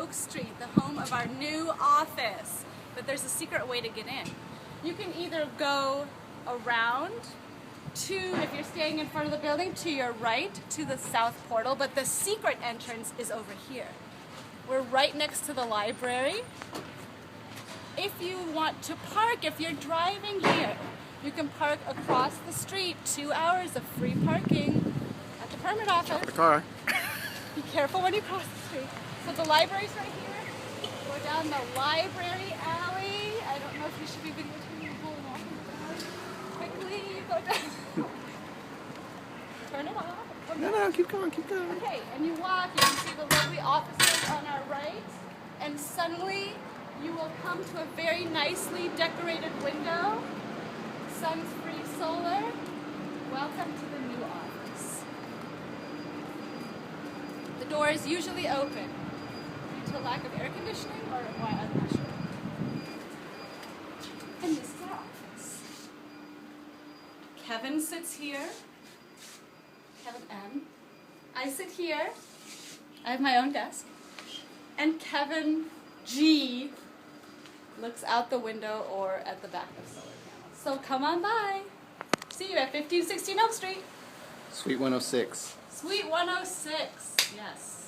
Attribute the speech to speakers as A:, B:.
A: Oak Street, the home of our new office. But there's a secret way to get in. You can either go around to, if you're staying in front of the building, to your right, to the south portal, but the secret entrance is over here. We're right next to the library. If you want to park, if you're driving here, you can park across the street, 2 hours of free parking at the permit office.
B: The car.
A: Be careful when you cross the street. So the library's right here. Go down the library alley. I don't know if you should be videotaping the whole walking down. Quickly, you go down. Turn it off.
B: No, keep going, keep going.
A: Okay, and you walk, you can see the lovely offices on our right, and suddenly you will come to a very nicely decorated window. Sun's free solar. Welcome to the new office. The door is usually open due to lack of air conditioning or why, I'm not sure. And this is our office. Kevin sits here. Kevin M. I sit here. I have my own desk. And Kevin G looks out the window or at the back of solar panels. So come on by. See you at 1516 Oak Street.
B: Suite 106.
A: Suite 106. Yes.